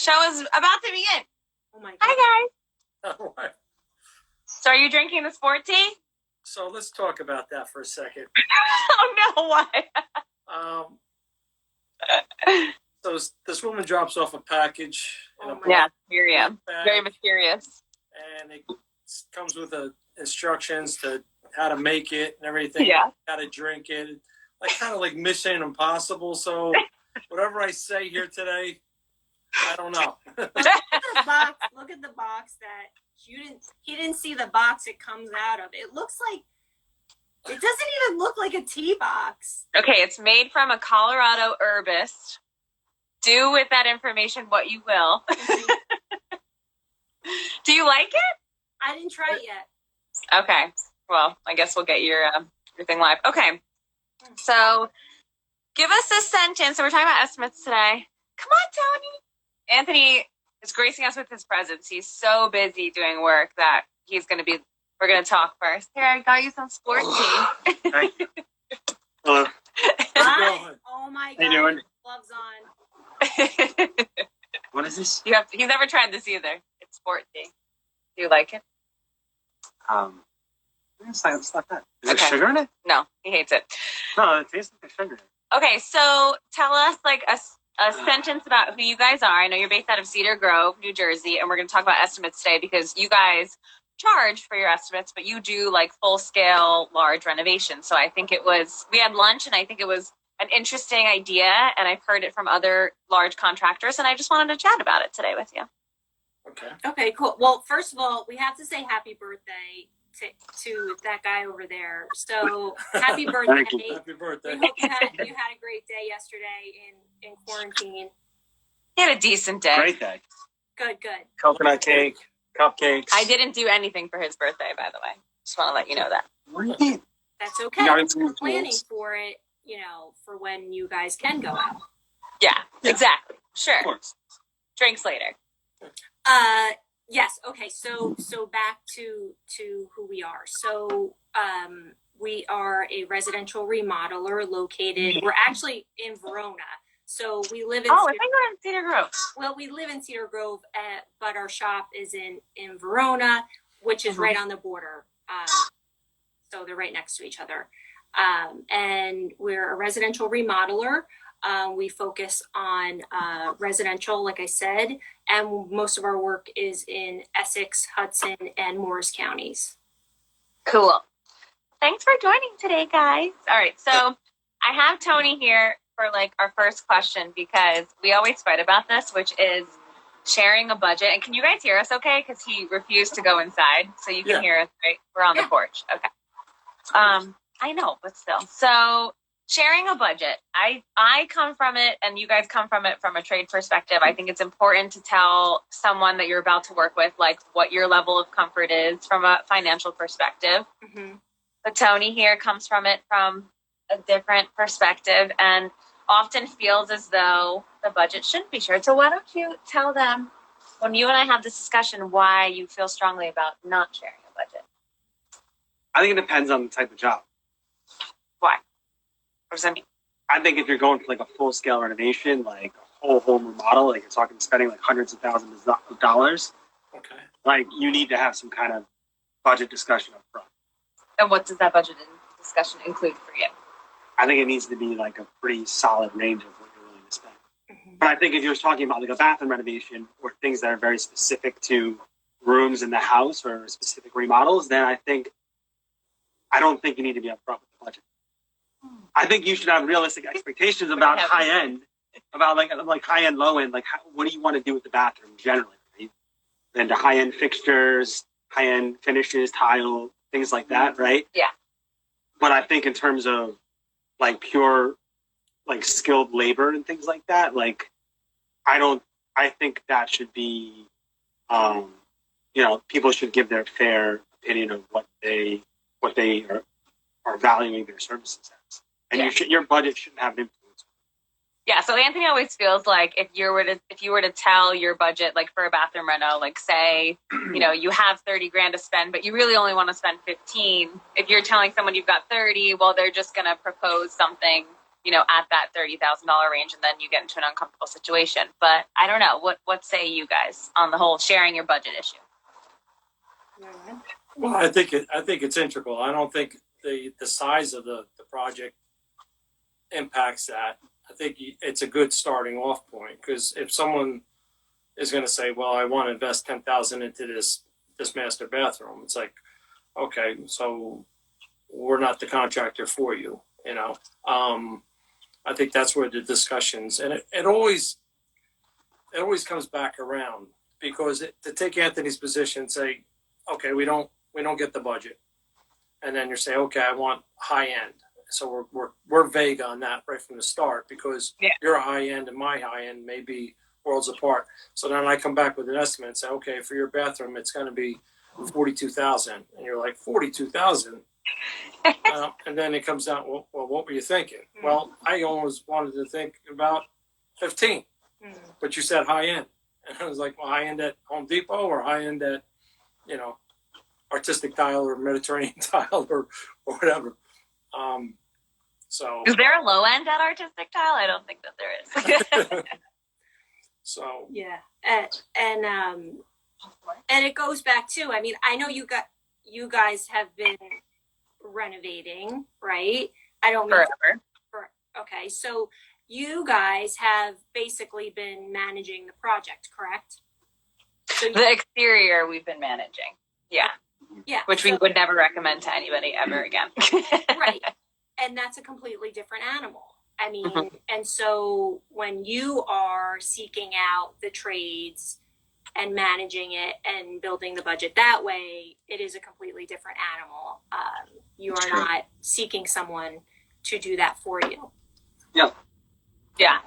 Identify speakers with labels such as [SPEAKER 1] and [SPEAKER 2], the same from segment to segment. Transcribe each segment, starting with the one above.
[SPEAKER 1] Show is about to begin.
[SPEAKER 2] Oh my God.
[SPEAKER 1] Hi, guys.
[SPEAKER 3] All right.
[SPEAKER 1] So are you drinking the SporTea?
[SPEAKER 3] So let's talk about that for a second.
[SPEAKER 1] Oh, no, why?
[SPEAKER 3] So this woman drops off a package.
[SPEAKER 1] Yeah, Miriam. Very mysterious.
[SPEAKER 3] And it comes with instructions to how to make it and everything.
[SPEAKER 1] Yeah.
[SPEAKER 3] How to drink it. Kind of like Mission Impossible. So whatever I say here today, I don't know.
[SPEAKER 2] Look at the box that he didn't see the box it comes out of. It looks like, it doesn't even look like a tea box.
[SPEAKER 1] Okay, it's made from a Colorado herbist. Do with that information what you will. Do you like it?
[SPEAKER 2] I didn't try it yet.
[SPEAKER 1] Okay. Well, I guess we'll get your thing live. Okay. So give us a sentence. So we're talking about estimates today. Come on, Tony. Anthony is gracing us with his presence. He's so busy doing work that we're going to talk first. Here, I got you some SporTea.
[SPEAKER 3] Thank you. Hello.
[SPEAKER 2] Hi. Oh my God.
[SPEAKER 3] How you doing?
[SPEAKER 2] Gloves on.
[SPEAKER 3] What is this?
[SPEAKER 1] He's never tried this either. It's SporTea. Do you like it?
[SPEAKER 3] It's not that. Is
[SPEAKER 1] Okay.
[SPEAKER 3] there sugar in it?
[SPEAKER 1] No, he hates it.
[SPEAKER 3] No, it tastes like sugar.
[SPEAKER 1] Okay, so tell us a sentence about who you guys are. I know you're based out of Cedar Grove, New Jersey, and we're going to talk about estimates today because you guys charge for your estimates, but you do full scale, large renovations. So I think we had lunch and I think it was an interesting idea, and I've heard it from other large contractors, and I just wanted to chat about it today with you.
[SPEAKER 2] Okay, cool. Well, first of all, we have to say happy birthday to that guy over there. So happy birthday.
[SPEAKER 3] Thank you. Happy birthday.
[SPEAKER 2] We hope you had a great day yesterday in quarantine.
[SPEAKER 1] He had a decent day.
[SPEAKER 3] Great day.
[SPEAKER 2] Good.
[SPEAKER 3] Coconut cake, cupcakes.
[SPEAKER 1] I didn't do anything for his birthday, by the way. Just want to let you know that.
[SPEAKER 3] Really?
[SPEAKER 2] That's okay. We're planning for it, for when you guys can go out.
[SPEAKER 1] Yeah. Exactly. Sure.
[SPEAKER 3] Of course.
[SPEAKER 1] Drinks later.
[SPEAKER 2] Yes. Okay. So back to who we are. So, we are a residential remodeler located. We're actually in Verona. So we live in.
[SPEAKER 1] I think we're in Cedar Grove.
[SPEAKER 2] Well, we live in Cedar Grove, but our shop is in Verona, which is right on the border. So they're right next to each other. And we're a residential remodeler. We focus on residential, like I said, and most of our work is in Essex, Hudson, and Morris counties.
[SPEAKER 1] Cool. Thanks for joining today, guys. All right, so I have Tony here for our first question because we always fight about this, which is sharing a budget. And can you guys hear us okay? Because he refused to go inside, so you can hear us, right? We're on the porch. Okay. I know, but still. So sharing a budget. I come from it, and you guys come from it from a trade perspective. I think it's important to tell someone that you're about to work with, what your level of comfort is from a financial perspective.
[SPEAKER 2] Mm-hmm.
[SPEAKER 1] But Tony here comes from it from a different perspective and often feels as though the budget shouldn't be shared. So why don't you tell them, when you and I have this discussion, why you feel strongly about not sharing a budget?
[SPEAKER 4] I think it depends on the type of job.
[SPEAKER 1] Why? What does that mean?
[SPEAKER 4] I think if you're going for a full-scale renovation, a whole home remodel, you're talking spending hundreds of thousands of dollars,
[SPEAKER 3] Okay.
[SPEAKER 4] You need to have some kind of budget discussion up front.
[SPEAKER 1] And what does that budget discussion include for you?
[SPEAKER 4] I think it needs to be a pretty solid range of what you're willing to spend.
[SPEAKER 2] Mm-hmm.
[SPEAKER 4] But I think if you're talking about a bathroom renovation or things that are very specific to rooms in the house or specific remodels, then I don't think you need to be upfront with the budget. I think you should have realistic expectations about high end, about high end, low end. What do you want to do with the bathroom generally? Right? And the high end fixtures, high end finishes, tile, things like that, right?
[SPEAKER 1] Yeah.
[SPEAKER 4] But I think in terms of pure skilled labor and things like that, I think that should be, people should give their fair opinion of what they are valuing their services as. And your budget shouldn't have an influence.
[SPEAKER 1] Yeah, so Anthony always feels like if you were to tell your budget, for a bathroom reno, say, you have 30 grand to spend, but you really only want to spend 15. If you're telling someone you've got 30, well, they're just going to propose something at that $30,000 range, and then you get into an uncomfortable situation. But I don't know. What say you guys on the whole sharing your budget issue?
[SPEAKER 3] Well, I think it's integral. I don't think the size of the project impacts that. I think it's a good starting off point, because if someone is going to say, "Well, I want to invest $10,000 into this master bathroom," it's like, okay, so we're not the contractor for you. I think that's where the discussions, and it always comes back around, because to take Anthony's position and say, okay, we don't get the budget, and then you say, okay, I want high end. So we're vague on that right from the start, because your high end and my high end may be worlds apart. So then I come back with an estimate and say, okay, for your bathroom, it's going to be $42,000, and you're like, $42,000. And then it comes down, well, what were you thinking? Mm-hmm. Well, I almost wanted to think about 15, but you said high end. And I was like, well, high end at Home Depot, or high end at, Artistic Tile or Mediterranean Tile or whatever. So
[SPEAKER 1] is there a low end at Artistic Tile? I don't think that there is.
[SPEAKER 3] So
[SPEAKER 2] yeah, and it goes back to, I mean, I know you guys have been renovating, right? I don't mean
[SPEAKER 1] forever.
[SPEAKER 2] Okay, so you guys have basically been managing the project, correct? So
[SPEAKER 1] the exterior we've been managing, yeah, which we would never recommend to anybody ever again.
[SPEAKER 2] Right, and that's a completely different animal. I mean, and so when you are seeking out the trades and managing it and building the budget that way, it is a completely different animal. You are not seeking someone to do that for you.
[SPEAKER 1] Yeah.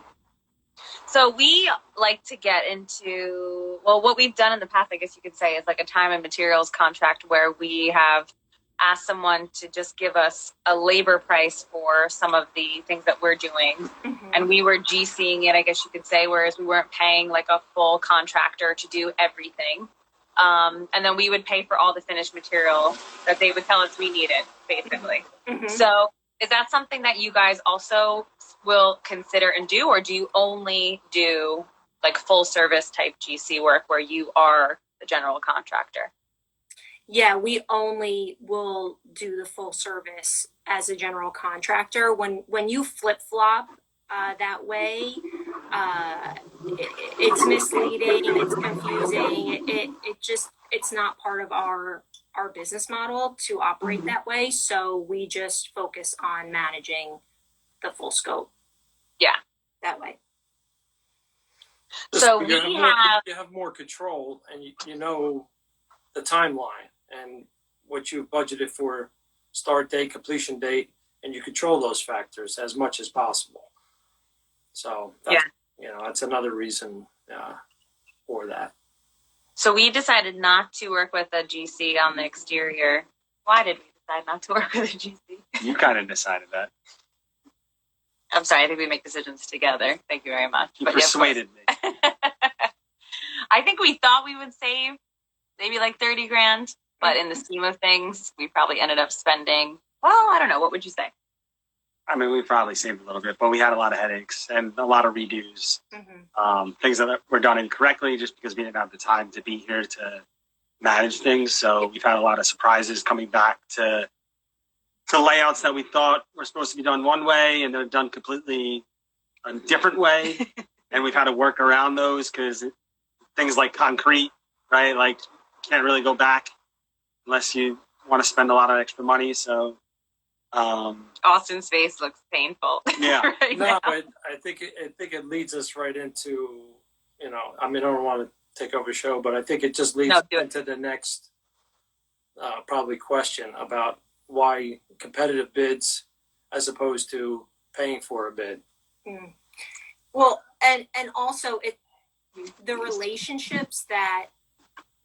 [SPEAKER 1] So we like to get into, well, what we've done in the past, I guess you could say, is like a time and materials contract, where we have asked someone to just give us a labor price for some of the things that we're doing. And we were GCing it, I guess you could say, whereas we weren't paying like a full contractor to do everything. And then we would pay for all the finished material that they would tell us we needed, basically. So is that something that you guys also will consider and do, or do you only do like full service type GC work where you are the general contractor?
[SPEAKER 2] Yeah, we only will do the full service as a general contractor. When you flip flop that way, it's misleading, it's confusing. It's not part of our business model to operate that way. So we just focus on managing the full scope.
[SPEAKER 1] Yeah,
[SPEAKER 2] that way.
[SPEAKER 1] So
[SPEAKER 3] you have more control, and you know the timeline and what you've budgeted for start date, completion date, and you control those factors as much as possible. So that's another reason for that.
[SPEAKER 1] So we decided not to work with a GC on the exterior. Why did we decide not to work with a GC?
[SPEAKER 4] You kind of decided that.
[SPEAKER 1] I'm sorry, I think we make decisions together. Thank you very much.
[SPEAKER 4] You persuaded me.
[SPEAKER 1] I think we thought we would save maybe like $30,000, but in the scheme of things, we probably ended up spending, well, I don't know. What would you say?
[SPEAKER 4] I mean, we probably saved a little bit, but we had a lot of headaches and a lot of redos. Things that were done incorrectly just because we didn't have the time to be here to manage things. So we've had a lot of surprises coming back to layouts that we thought were supposed to be done one way and they're done completely a different way. And we've had to work around those because things like concrete, right? Like, can't really go back unless you want to spend a lot of extra money. So
[SPEAKER 1] Austin's face looks painful.
[SPEAKER 4] Yeah.
[SPEAKER 3] No, I think it leads us right into, I mean, I don't want to take over the show, but I think it just leads into the next probably question about why competitive bids as opposed to paying for a bid.
[SPEAKER 2] Well, and also the relationships that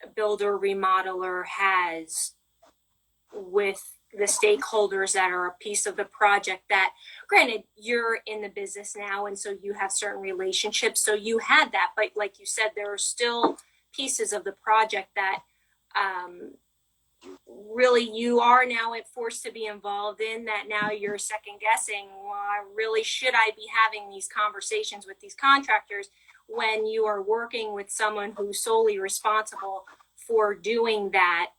[SPEAKER 2] a builder remodeler has with the stakeholders that are a piece of the project, that granted you're in the business now and so you have certain relationships, so you had that, but like you said, there are still pieces of the project that really you are now forced to be involved in that. Now you're second guessing, well, really, should I be having these conversations with these contractors when you are working with someone who's solely responsible for doing that?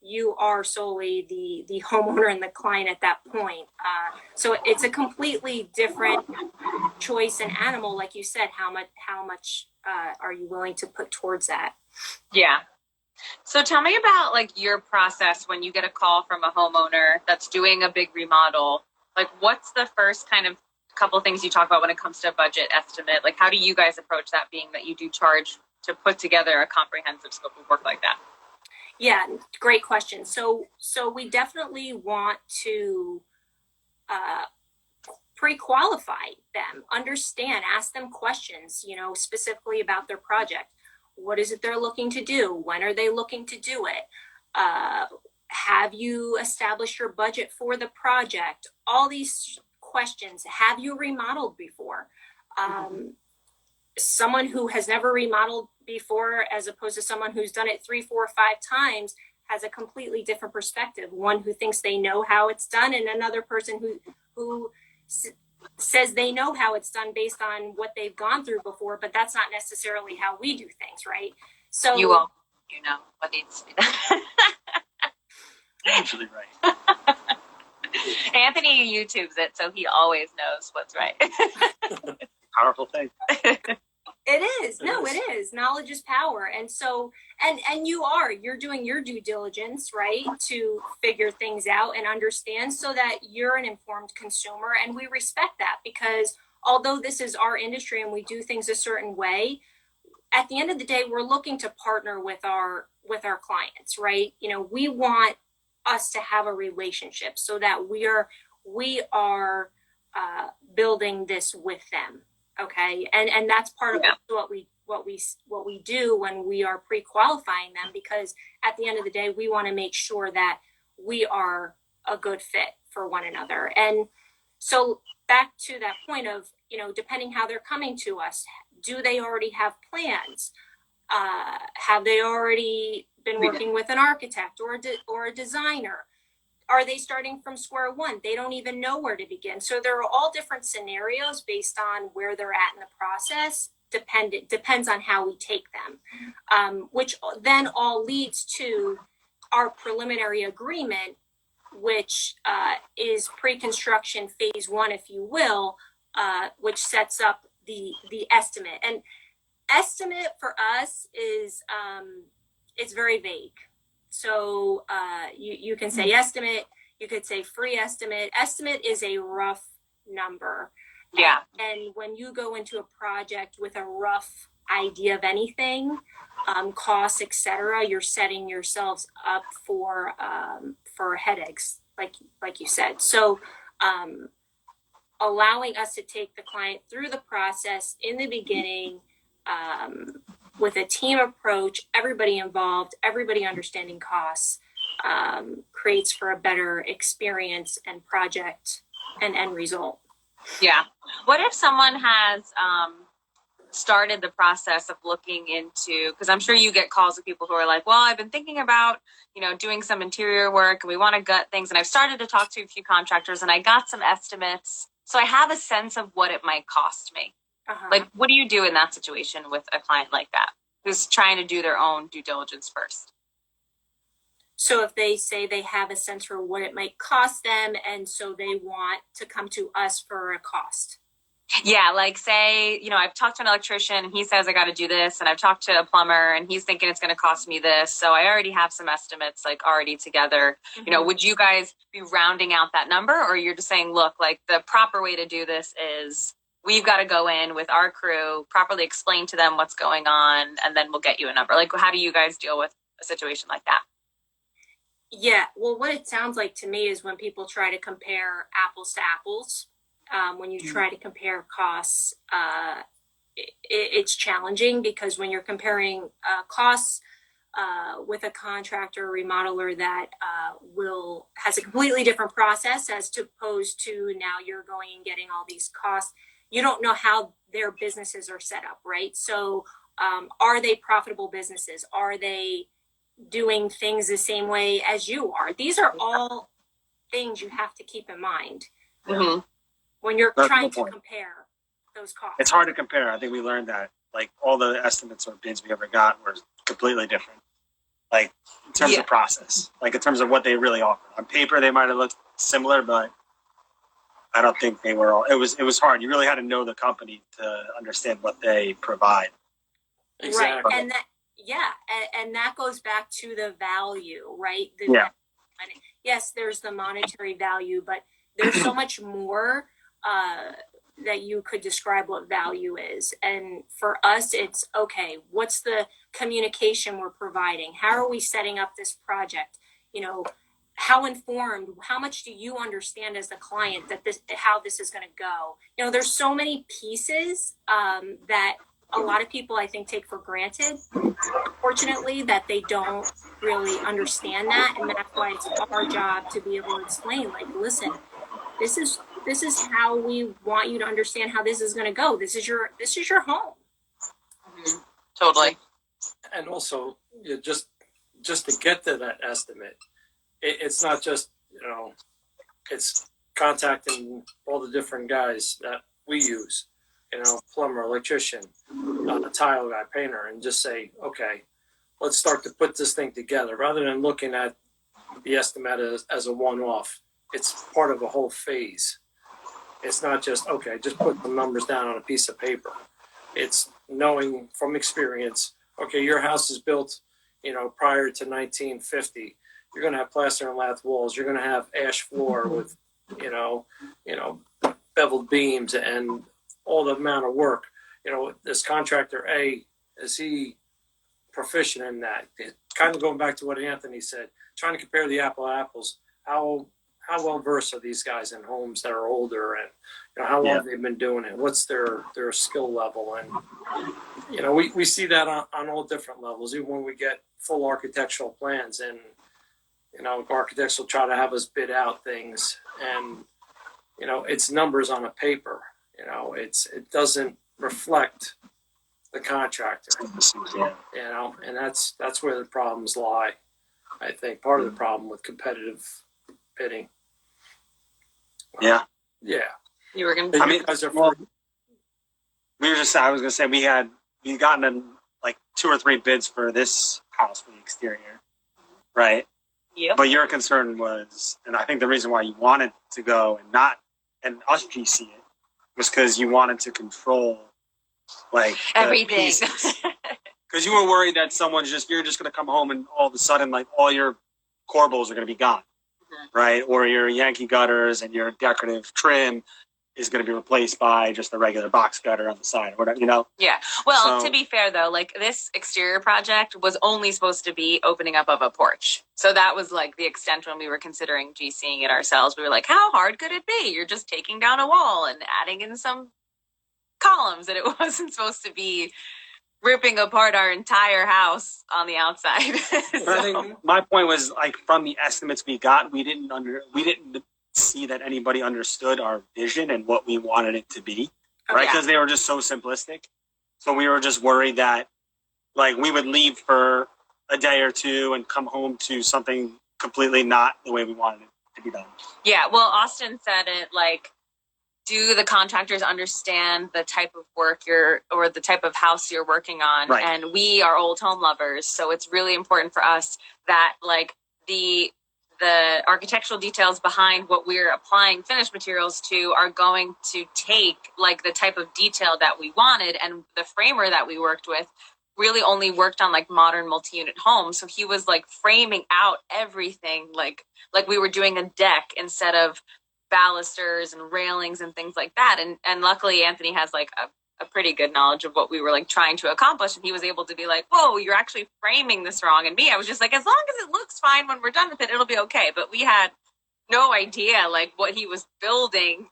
[SPEAKER 2] You are solely the homeowner and the client at that point. So it's a completely different choice and animal, like you said. How much are you willing to put towards that?
[SPEAKER 1] Yeah. So tell me about like your process when you get a call from a homeowner that's doing a big remodel. Like, what's the first kind of couple things you talk about when it comes to a budget estimate? Like, how do you guys approach that, being that you do charge to put together a comprehensive scope of work like that?
[SPEAKER 2] Yeah, great question. So we definitely want to pre-qualify them, understand, ask them questions, specifically about their project. What is it they're looking to do? When are they looking to do it? Have you established your budget for the project? All these questions. Have you remodeled before? Someone who has never remodeled before, as opposed to someone who's done it 3, 4, 5 times, has a completely different perspective. One who thinks they know how it's done, and another person who says they know how it's done based on what they've gone through before, but that's not necessarily how we do things, right? So
[SPEAKER 1] you know what needs to be done.
[SPEAKER 4] Usually right.
[SPEAKER 1] Anthony YouTubes it, so he always knows what's right.
[SPEAKER 4] Powerful thing.
[SPEAKER 2] It is. No, it is. Knowledge is power. And so, and you're doing your due diligence, right, to figure things out and understand, so that you're an informed consumer. And we respect that, because although this is our industry and we do things a certain way, at the end of the day, we're looking to partner with our clients, right? We want us to have a relationship so that we are building this with them. Okay. And that's part of what we do when we are pre-qualifying them, because at the end of the day, we want to make sure that we are a good fit for one another. And so back to that point of, depending how they're coming to us, do they already have plans? Have they already been working with an architect or a designer? Are they starting from square one? They don't even know where to begin. So there are all different scenarios based on where they're at in the process. Depends on how we take them, which then all leads to our preliminary agreement, which is pre-construction phase 1, if you will, which sets up the estimate. And estimate for us is it's very vague. So you can say estimate, you could say free estimate. Estimate is a rough number.
[SPEAKER 1] Yeah.
[SPEAKER 2] And when you go into a project with a rough idea of anything, costs, etc., you're setting yourselves up for headaches, like you said. So allowing us to take the client through the process in the beginning, with a team approach, everybody involved, everybody understanding costs, creates for a better experience and project and end result.
[SPEAKER 1] Yeah. What if someone has started the process of looking into, because I'm sure you get calls of people who are like, well, I've been thinking about, doing some interior work and we want to gut things. And I've started to talk to a few contractors and I got some estimates. So I have a sense of what it might cost me. Like, what do you do in that situation with a client like that who's trying to do their own due diligence first?
[SPEAKER 2] So if they say they have a sense for what it might cost them, and so they want to come to us for a cost.
[SPEAKER 1] Yeah, like say, I've talked to an electrician and he says I got to do this, and I've talked to a plumber and he's thinking it's going to cost me this. So I already have some estimates already together.
[SPEAKER 2] Mm-hmm.
[SPEAKER 1] Would you guys be rounding out that number, or you're just saying, look, the proper way to do this is we've got to go in with our crew, properly explain to them what's going on, and then we'll get you a number. How do you guys deal with a situation like that?
[SPEAKER 2] Yeah, well, what it sounds like to me is when people try to compare apples to apples, when you try to compare costs, it's challenging, because when you're comparing costs with a contractor or remodeler that has a completely different process as opposed to now you're going and getting all these costs, you don't know how their businesses are set up, right? So are they profitable businesses? Are they doing things the same way as you are. These are all things you have to keep in mind when you're trying to compare those costs.
[SPEAKER 4] It's hard to compare. I think we learned that. Like all the estimates or bids we ever got were completely different. Like in terms of process, like in terms of what they really offered. On paper, they might have looked similar, but I don't think they were all. It was hard. You really had to know the company to understand what they provide.
[SPEAKER 3] Exactly.
[SPEAKER 2] Right, and that and that goes back to the value, right? Yes, there's the monetary value, but there's so much more that you could describe what value is. And for us, it's okay. What's the communication we're providing? How are we setting up this project? You know, how informed, how much do you understand as the client that how this is going to go? You know, there's so many pieces that a lot of people, I think, take for granted, unfortunately, that they don't really understand that. And that's why it's our job to be able to explain, like, listen, this is how we want you to understand how this is going to go. This is your home.
[SPEAKER 1] Totally.
[SPEAKER 3] And also, just to get to that estimate, it's not just, it's contacting all the different guys that we use, plumber, electrician, a tile guy, painter, and just say, okay, let's start to put this thing together rather than looking at the estimate as a one-off. It's part of a whole phase. It's not just, okay, just put the numbers down on a piece of paper. It's knowing from experience, okay, your house is built, prior to 1950. You're going to have plaster and lath walls. You're going to have ash floor with, beveled beams and all the amount of work. This contractor A, is he proficient in that? Kind of going back to what Anthony said, trying to compare the apples. How well versed are these guys in homes that are older, and how long they've been doing it? What's their skill level? And we see that on all different levels. Even when we get full architectural plans, and architects will try to have us bid out things, and it's numbers on a paper. It doesn't reflect the contractor. And that's where the problems lie. I think part of the problem with competitive bidding.
[SPEAKER 1] You were going to.
[SPEAKER 4] I was going to say we'd gotten like 2 or 3 bids for this house for the exterior, right?
[SPEAKER 1] Yeah.
[SPEAKER 4] But your concern was, and I think the reason why you wanted to go and us GC it was because you wanted to control like
[SPEAKER 1] everything.
[SPEAKER 4] Because you were worried that you're just going to come home and all of a sudden like all your corbels are going to be gone. Right, or your Yankee gutters and your decorative trim is going to be replaced by just a regular box gutter on the side, or whatever,
[SPEAKER 1] Yeah. Well, to be fair though, like this exterior project was only supposed to be opening up of a porch, so that was like the extent when we were considering GCing it ourselves. We were like, how hard could it be? You're just taking down a wall and adding in some columns, and it wasn't supposed to be ripping apart our entire house on the outside.
[SPEAKER 4] I think my point was like from the estimates we got, we didn't see that anybody understood our vision and what we wanted it to be, right? Because they were just so simplistic. So we were just worried that like we would leave for a day or two and come home to something completely not the way we wanted it to be done.
[SPEAKER 1] Yeah, well, Austin said it like, do the contractors understand the type of work or the type of house you're working on?
[SPEAKER 4] Right.
[SPEAKER 1] And we are old home lovers, so it's really important for us that like the architectural details behind what we're applying finished materials to are going to take like the type of detail that we wanted. And the framer that we worked with really only worked on like modern multi-unit homes, so he was like framing out everything like we were doing a deck instead of balusters and railings and things like that. And luckily Anthony has like a pretty good knowledge of what we were like trying to accomplish, and he was able to be like, whoa, you're actually framing this wrong. And me, I was just like, as long as it looks fine when we're done with it, it'll be okay. But we had no idea like what he was building,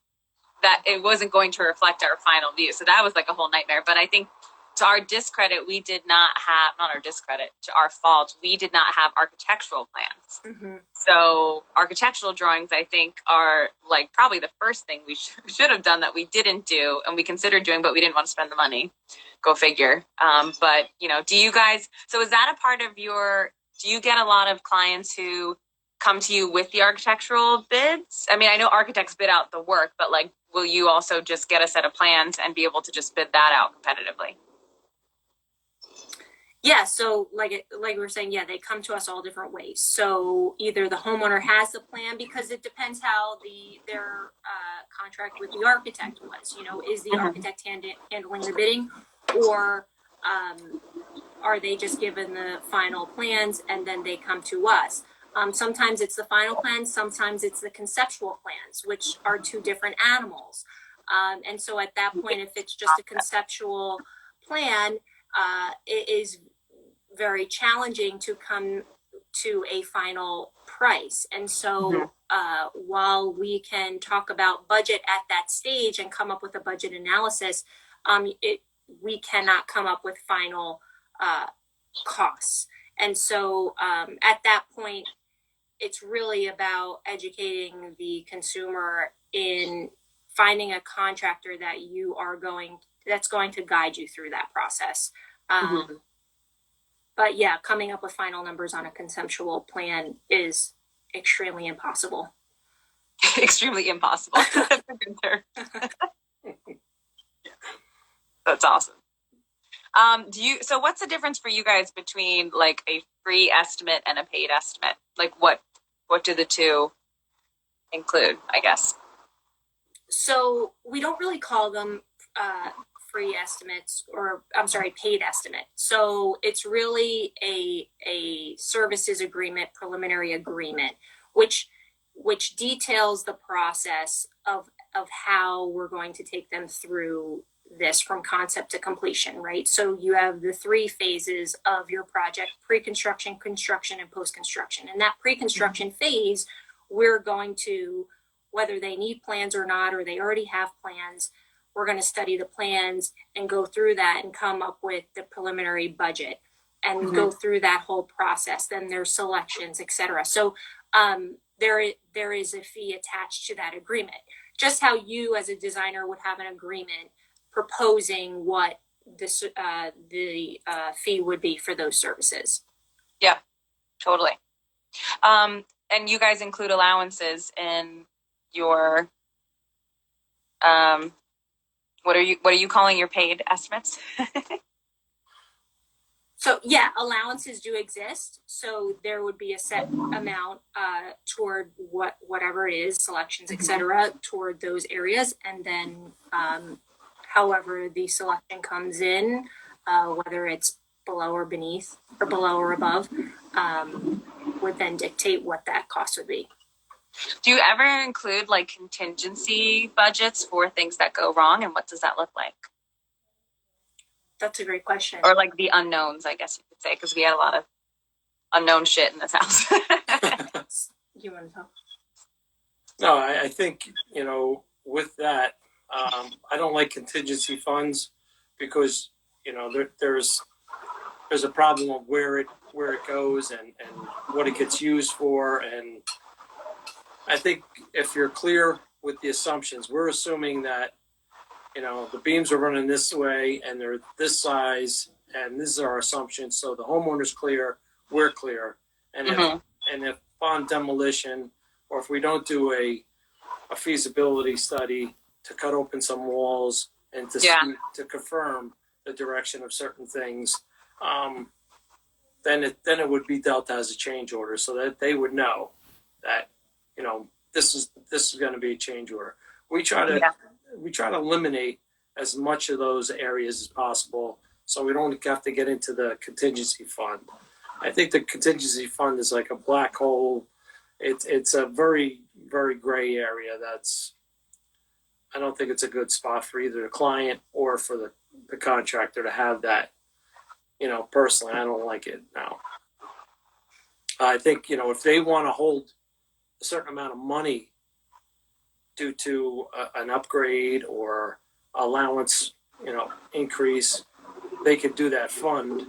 [SPEAKER 1] that it wasn't going to reflect our final view. So that was like a whole nightmare. But I think to our discredit, we did not have, not our discredit, to our fault, we did not have architectural plans.
[SPEAKER 2] Mm-hmm.
[SPEAKER 1] So architectural drawings, I think, are like probably the first thing we should have done that we didn't do, and we considered doing, but we didn't want to spend the money. Go figure. But, do you guys, so is that a part of your do you get a lot of clients who come to you with the architectural bids? I mean, I know architects bid out the work, but like, will you also just get a set of plans and be able to just bid that out competitively?
[SPEAKER 2] Yeah, so like we were saying, yeah, they come to us all different ways. So either the homeowner has the plan, because it depends how their contract with the architect was. You know, is the architect handling the bidding, or are they just given the final plans and then they come to us? Sometimes it's the final plans, sometimes it's the conceptual plans, which are two different animals. And so at that point, if it's just a conceptual plan, it is very challenging to come to a final price. And so while we can talk about budget at that stage and come up with a budget analysis, we cannot come up with final costs. And so at that point, it's really about educating the consumer in finding a contractor that's going to guide you through that process. But yeah, coming up with final numbers on a conceptual plan is extremely impossible.
[SPEAKER 1] Extremely impossible. That's a good term. That's awesome. So what's the difference for you guys between like a free estimate and a paid estimate? Like what do the two include, I guess?
[SPEAKER 2] So we don't really call them free estimates, or I'm sorry, paid estimate. So it's really a services agreement, preliminary agreement, which details the process of how we're going to take them through this from concept to completion, right? So you have the 3 phases of your project: pre-construction, construction, and post-construction. And that pre-construction phase, we're going to, whether they need plans or not, or they already have plans, we're going to study the plans and go through that and come up with the preliminary budget and go through that whole process. Then there's selections, etc. So there is a fee attached to that agreement, just how you as a designer would have an agreement proposing what this the fee would be for those services.
[SPEAKER 1] Yeah, totally. And you guys include allowances in your what are you calling your paid estimates?
[SPEAKER 2] So yeah, allowances do exist. So there would be a set amount toward whatever it is, selections, etc., toward those areas, and then however the selection comes in, whether it's below or beneath, or below or above, would then dictate what that cost would be.
[SPEAKER 1] Do you ever include like contingency budgets for things that go wrong, and what does that look like?
[SPEAKER 2] That's a great question.
[SPEAKER 1] Or like the unknowns, I guess you could say, because we had a lot of unknown shit in this house.
[SPEAKER 2] You want to talk?
[SPEAKER 3] No, I think, with that, I don't like contingency funds because, there's a problem of where it goes and what it gets used for. And I think if you're clear with the assumptions, we're assuming that, the beams are running this way and they're this size, and this is our assumption. So the homeowner's clear, we're clear. And if on demolition, or if we don't do a feasibility study to cut open some walls and to confirm the direction of certain things, then it would be dealt as a change order, so that they would know that this is going to be a change order. We try to eliminate as much of those areas as possible, so we don't have to get into the contingency fund. I think the contingency fund is like a black hole. It's a very, very gray area. I don't think it's a good spot for either the client or for the contractor to have that. Personally, I don't like it now. I think, if they want to hold a certain amount of money due to an upgrade or allowance, increase, they could do that fund.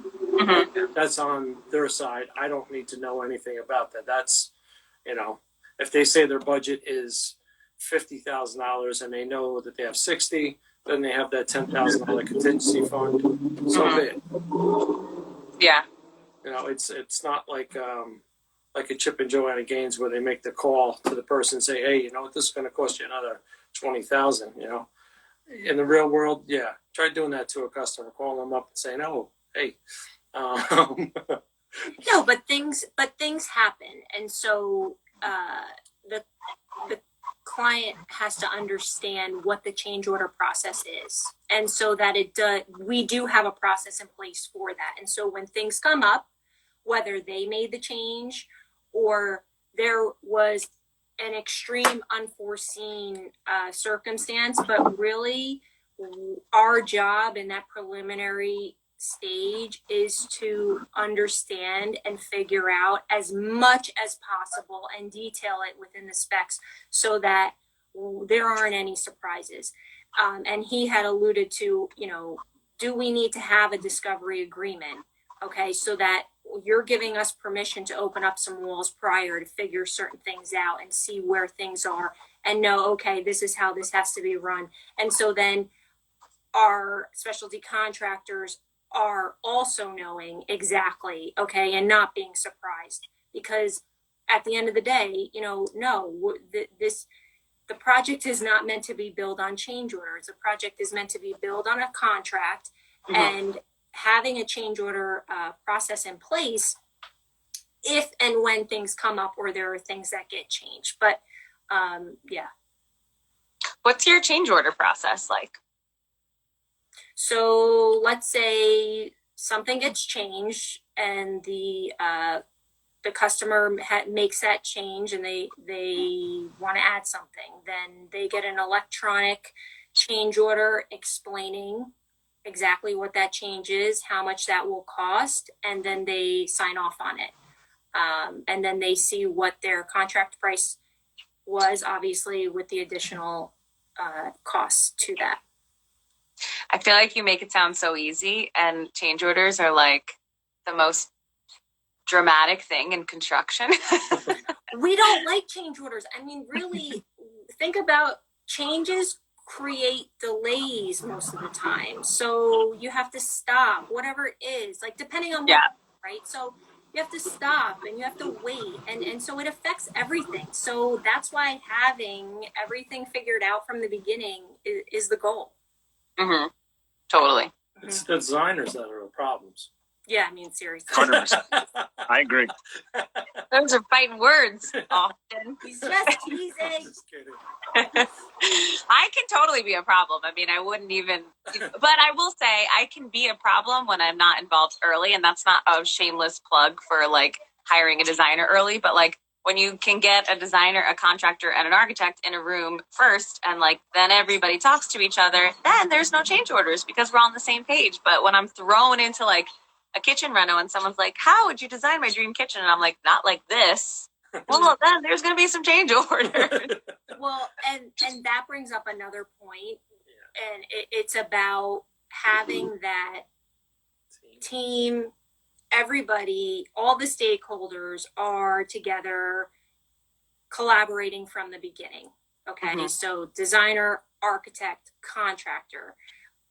[SPEAKER 3] That's on their side. I don't need to know anything about that. That's, if they say their budget is $50,000 and they know that they have 60, then they have that $10,000 contingency fund. So be it.
[SPEAKER 1] Yeah.
[SPEAKER 3] it's not like a Chip and Joanna Gaines where they make the call to the person and say, hey, this is going to cost you another $20,000. In the real world, yeah, try doing that to a customer, calling them up and saying, oh, hey.
[SPEAKER 2] No, but things happen, and so the client has to understand what the change order process is, and so that we do have a process in place for that. And so when things come up, whether they made the change or there was an extreme unforeseen circumstance, but really our job in that preliminary stage is to understand and figure out as much as possible and detail it within the specs so that there aren't any surprises. And he had alluded to, do we need to have a discovery agreement? Okay, so that you're giving us permission to open up some walls prior to figure certain things out and see where things are and know, okay, this is how this has to be run. And so then our specialty contractors are also knowing exactly, okay, and not being surprised, because at the end of the day, the project is not meant to be built on change orders. The project is meant to be built on a contract, and having a change order process in place if and when things come up or there are things that get changed. But yeah.
[SPEAKER 1] What's your change order process like?
[SPEAKER 2] So let's say something gets changed and the customer makes that change and they want to add something. Then they get an electronic change order explaining exactly what that change is, how much that will cost, and then they sign off on it. And then they see what their contract price was, obviously with the additional costs to that.
[SPEAKER 1] I feel like you make it sound so easy, and change orders are like the most dramatic thing in construction.
[SPEAKER 2] We don't like change orders. I mean, really, think about changes create delays most of the time. So you have to stop, whatever it is, like depending on what, right? So you have to stop and you have to wait. And so it affects everything. So that's why having everything figured out from the beginning is the goal.
[SPEAKER 1] Mm-hmm. Totally.
[SPEAKER 3] It's the designers that are the problems.
[SPEAKER 2] Yeah, I mean, seriously.
[SPEAKER 4] 100%. I agree.
[SPEAKER 1] Those are fighting words often.
[SPEAKER 2] He's just teasing.
[SPEAKER 3] Just kidding.
[SPEAKER 1] I can totally be a problem. I mean, I wouldn't even, but I will say I can be a problem when I'm not involved early. And that's not a shameless plug for like hiring a designer early, but like when you can get a designer, a contractor, and an architect in a room first, and like then everybody talks to each other, then there's no change orders because we're on the same page. But when I'm thrown into like a kitchen reno and someone's like, how would you design my dream kitchen? And I'm like, not like this. Well, then there's going to be some change orders.
[SPEAKER 2] Well, and that brings up another point, and it's about having that team. Everybody, all the stakeholders are together collaborating from the beginning. Okay, so designer, architect, contractor,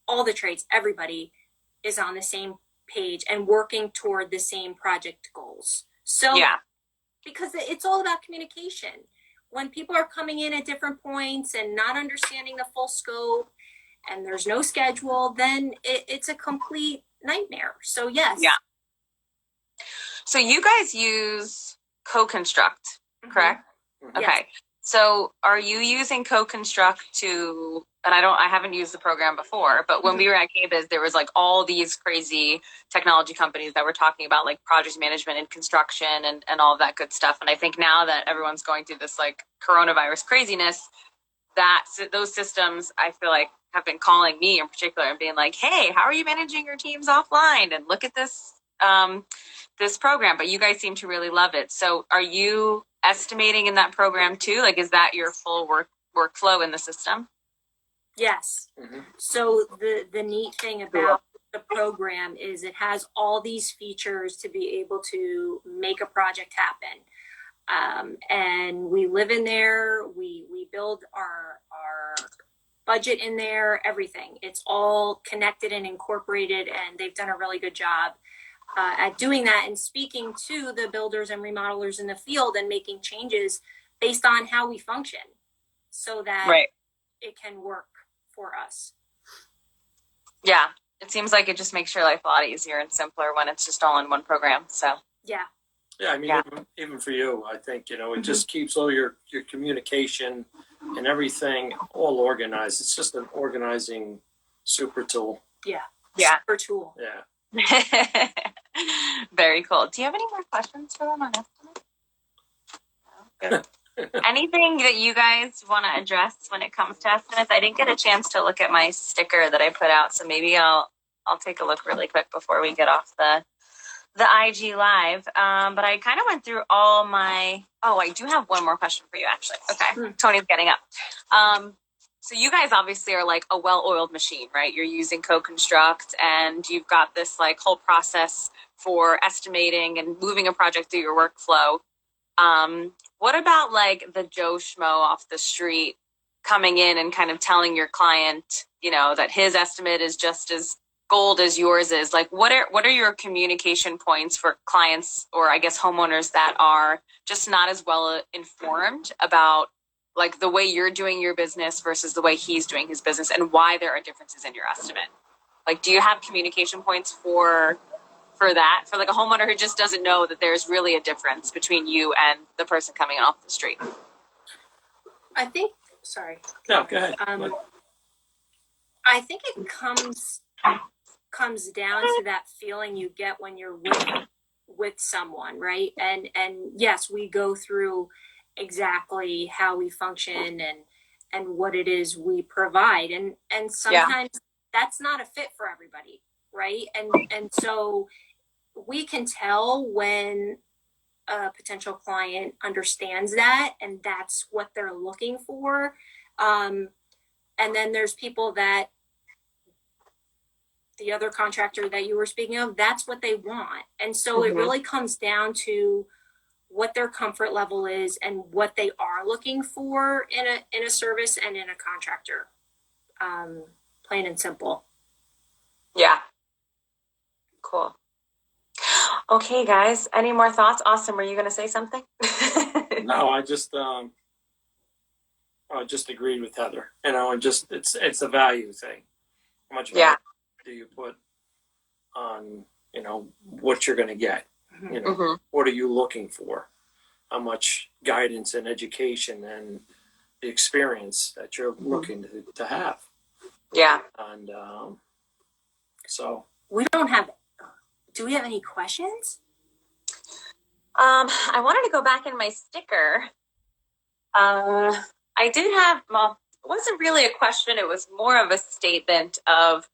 [SPEAKER 2] all the trades, everybody is on the same page and working toward the same project goals. So because it's all about communication. When people are coming in at different points and not understanding the full scope and there's no schedule, then it's a complete nightmare. So yes.
[SPEAKER 1] Yeah. So you guys use co-construct, correct?
[SPEAKER 2] Mm-hmm.
[SPEAKER 1] Okay.
[SPEAKER 2] Yes.
[SPEAKER 1] So are you using co-construct to, and I haven't used the program before, but when we were at KBIS, there was like all these crazy technology companies that were talking about like project management and construction and all of that good stuff. And I think now that everyone's going through this like coronavirus craziness, that those systems, I feel like, have been calling me in particular and being like, hey, how are you managing your teams offline? And look at this, this program. But you guys seem to really love it. So are you estimating in that program too? Like, is that your full workflow in the system?
[SPEAKER 2] Yes. So the neat thing about the program is it has all these features to be able to make a project happen. And we live in there. We build our budget in there, everything. It's all connected and incorporated, and they've done a really good job. at doing that and speaking to the builders and remodelers in the field and making changes based on how we function so that
[SPEAKER 1] Right.
[SPEAKER 2] it can work for us.
[SPEAKER 1] Yeah. It seems like it just makes your life a lot easier and simpler when it's just all in one program. So
[SPEAKER 2] Yeah.
[SPEAKER 3] Yeah, I mean,
[SPEAKER 1] Yeah.
[SPEAKER 3] even for you, I think, it just keeps all your communication and everything all organized. It's just an organizing super tool.
[SPEAKER 2] Yeah.
[SPEAKER 1] Yeah.
[SPEAKER 2] Super tool.
[SPEAKER 3] Yeah.
[SPEAKER 1] Very cool. Do you have any more questions for them on estimates? No? Good. Anything that you guys want to address when it comes to estimates? I didn't get a chance to look at my sticker that I put out, so maybe I'll take a look really quick before we get off the IG live. But I kind of went through all my. Oh, I do have one more question for you, actually. Okay, Tony's getting up. So you guys obviously are like a well-oiled machine, right? You're using Co-Construct, and you've got this like whole process for estimating and moving a project through your workflow. What about like the Joe Schmo off the street coming in and kind of telling your client, that his estimate is just as gold as yours is? Like, what are your communication points for clients, or I guess homeowners, that are just not as well informed about like the way you're doing your business versus the way he's doing his business, and why there are differences in your estimate? Like, do you have communication points for that, for like a homeowner who just doesn't know that there's really a difference between you and the person coming in off the street?
[SPEAKER 2] I think, sorry.
[SPEAKER 3] No, go ahead.
[SPEAKER 2] I think it comes down to that feeling you get when you're with someone, right? And yes, we go through exactly how we function and what it is we provide, and sometimes that's not a fit for everybody, right? And so we can tell when a potential client understands that and that's what they're looking for. And then there's people that, the other contractor that you were speaking of, that's what they want. And so it really comes down to what their comfort level is and what they are looking for in a service and in a contractor. Plain and simple.
[SPEAKER 1] Yeah. Cool. Okay, guys. Any more thoughts? Austin, were you going to say something?
[SPEAKER 3] No, I just agreed with Heather. And just it's a value thing. How much value do you put on what you're going to get? What are you looking for? How much guidance and education and the experience that you're looking to have?
[SPEAKER 1] Yeah.
[SPEAKER 3] And so
[SPEAKER 2] do we have any questions?
[SPEAKER 1] I wanted to go back in my sticker. I did have, well, it wasn't really a question. It was more of a statement of,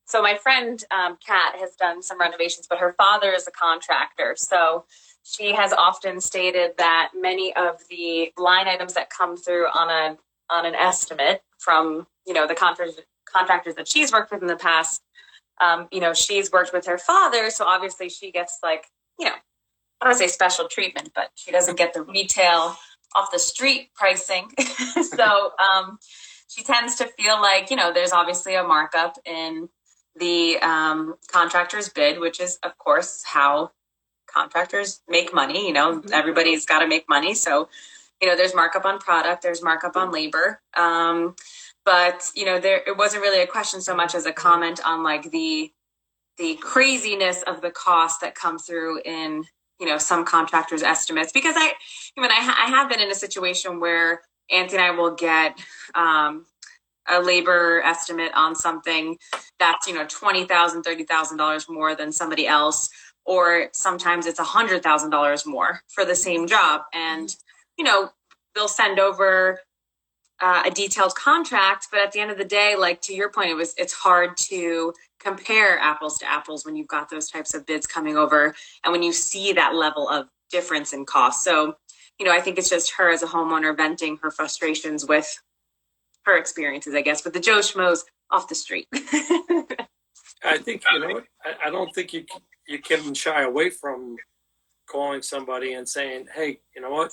[SPEAKER 1] so my friend Kat has done some renovations, but her father is a contractor. So she has often stated that many of the line items that come through on an estimate from, the contractors that she's worked with in the past, she's worked with her father. So obviously she gets like, I don't want to say special treatment, but she doesn't get the retail off the street pricing. So she tends to feel like, there's obviously a markup in the contractor's bid, which is, of course, how contractors make money. Everybody's got to make money. So, there's markup on product, there's markup on labor. But, it wasn't really a question so much as a comment on like the craziness of the cost that come through in, some contractors' estimates. Because I have been in a situation where Anthony and I will get a labor estimate on something that's, $20,000, $30,000 more than somebody else. Or sometimes it's $100,000 more for the same job. And, they'll send over a detailed contract, but at the end of the day, like to your point, it's hard to compare apples to apples when you've got those types of bids coming over and when you see that level of difference in cost. So, I think it's just her as a homeowner venting her frustrations with her experiences, I guess, with the Joe Schmoes off the street.
[SPEAKER 3] I think, I don't think you can shy away from calling somebody and saying, hey, you know what?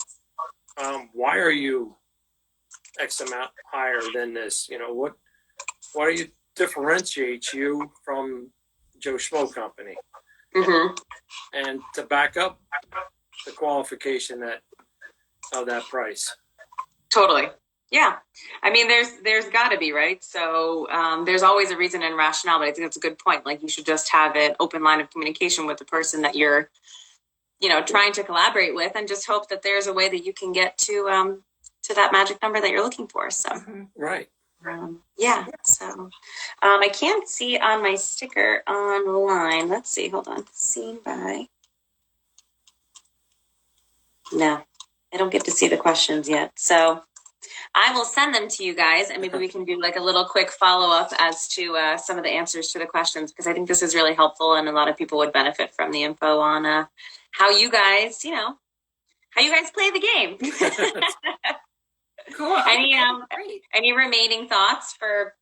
[SPEAKER 3] Why are you X amount higher than this? Why do you differentiate you from Joe Schmo company?
[SPEAKER 1] Mm-hmm.
[SPEAKER 3] and to back up the qualification of that price.
[SPEAKER 1] Totally. Yeah. I mean, there's got to be, right? So there's always a reason and rationale, but I think that's a good point. Like you should just have an open line of communication with the person that you're, trying to collaborate with, and just hope that there's a way that you can get to that magic number that you're looking for. So
[SPEAKER 3] Right.
[SPEAKER 1] yeah. So I can't see on my sticker online. Let's see. Hold on. Seen by. No, I don't get to see the questions yet. So I will send them to you guys, and maybe we can do like a little quick follow-up as to some of the answers to the questions, because I think this is really helpful, and a lot of people would benefit from the info on how you guys, how you guys play the game.
[SPEAKER 2] Cool.
[SPEAKER 1] Any remaining thoughts for,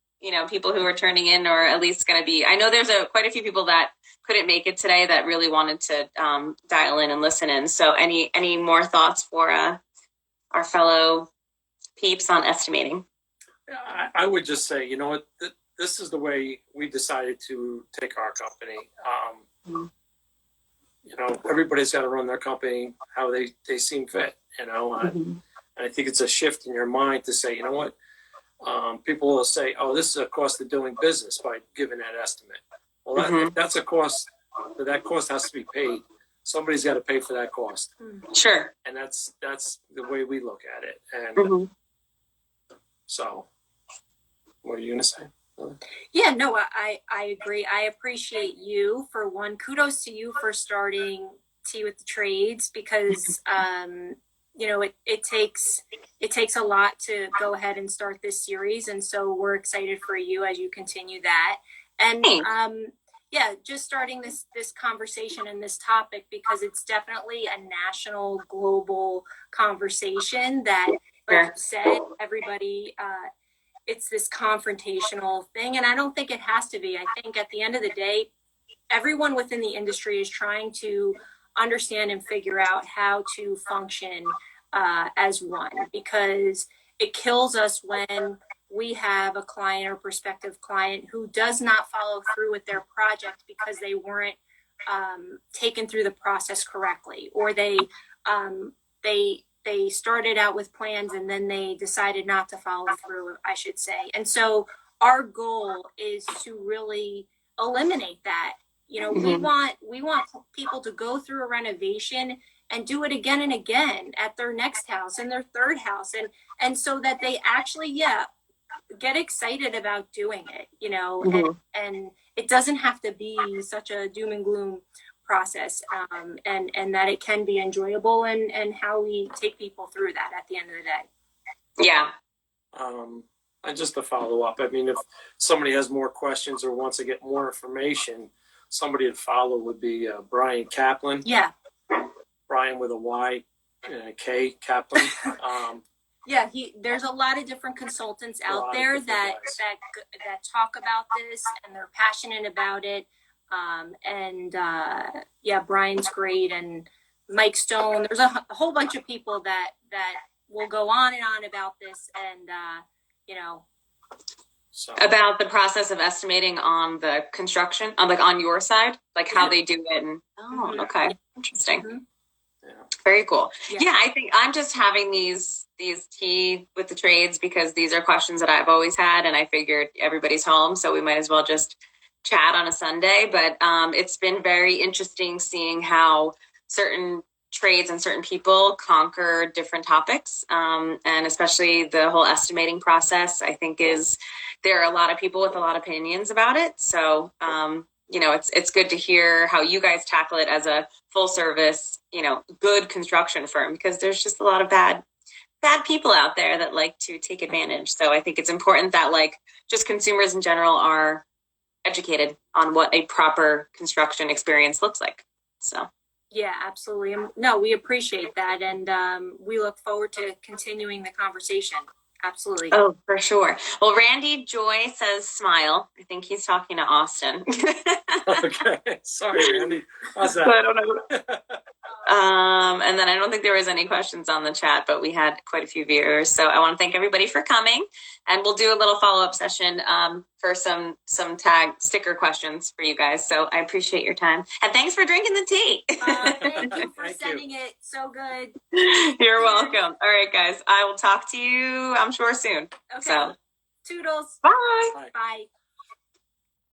[SPEAKER 1] people who are turning in, or at least going to be, I know there's quite a few people that couldn't make it today that really wanted to dial in and listen in. So any more thoughts for our fellow peeps on estimating?
[SPEAKER 3] I would just say, this is the way we decided to take our company. Everybody's got to run their company how they seem fit, And I think it's a shift in your mind to say, people will say, oh, this is a cost of doing business by giving that estimate. Well, that's a cost, but that cost has to be paid. Somebody's got to pay for that cost.
[SPEAKER 1] Sure.
[SPEAKER 3] And that's the way we look at it. And so, what are you going to say?
[SPEAKER 2] Yeah, no, I agree. I appreciate you for one. Kudos to you for starting Tea with the Trades, because it takes a lot to go ahead and start this series, and so we're excited for you as you continue that. And just starting this conversation and this topic, because it's definitely a national, global conversation that, like you said, everybody. It's this confrontational thing, and I don't think it has to be. I think at the end of the day, everyone within the industry is trying to understand and figure out how to function as one, because it kills us when we have a client or prospective client who does not follow through with their project because they weren't taken through the process correctly, or they started out with plans and then they decided not to follow through, I should say. And so our goal is to really eliminate that. We want people to go through a renovation and do it again and again at their next house and their third house, and so that they actually get excited about doing it, and it doesn't have to be such a doom and gloom process, and that it can be enjoyable, and how we take people through that at the end of the day.
[SPEAKER 1] Yeah.
[SPEAKER 3] And just to follow up, I mean, if somebody has more questions or wants to get more information, somebody to follow would be Brian Jaclyn.
[SPEAKER 2] Yeah.
[SPEAKER 3] Brian with a Y and a K, Jaclyn.
[SPEAKER 2] There's a lot of different consultants out there that talk about this, and they're passionate about it. Brian's great, and Mike Stone. There's a whole bunch of people that will go on and on about this, and
[SPEAKER 1] about the process of estimating on the construction, on your side, like how they do it. And okay, interesting. Very cool. Yeah, I think I'm just having these tea with the trades because these are questions that I've always had, and I figured everybody's home, so we might as well just chat on a Sunday. But it's been very interesting seeing how certain trades and certain people conquer different topics, and especially the whole estimating process. I think there are a lot of people with a lot of opinions about it. So it's good to hear how you guys tackle it as a full service, good construction firm, because there's just a lot of bad people out there that like to take advantage. So I think it's important that just consumers in general are educated on what a proper construction experience looks like. So.
[SPEAKER 2] Yeah, absolutely. No, we appreciate that. And we look forward to continuing the conversation. Absolutely.
[SPEAKER 1] Oh, for sure. Well, Randy Joy says smile. I think he's talking to Austin.
[SPEAKER 3] Okay. Sorry, Randy. How's that?
[SPEAKER 1] I don't know. And then I don't think there was any questions on the chat, but we had quite a few viewers. So I want to thank everybody for coming, and we'll do a little follow-up session for some tag sticker questions for you guys. So I appreciate your time, and thanks for drinking the tea.
[SPEAKER 2] Thank you for
[SPEAKER 3] Thank
[SPEAKER 2] sending it so good.
[SPEAKER 1] You're welcome. All right, guys. I will talk to you, I'm sure, soon.
[SPEAKER 2] Okay.
[SPEAKER 1] So
[SPEAKER 2] Toodles.
[SPEAKER 1] bye.
[SPEAKER 3] Bye.
[SPEAKER 2] Bye.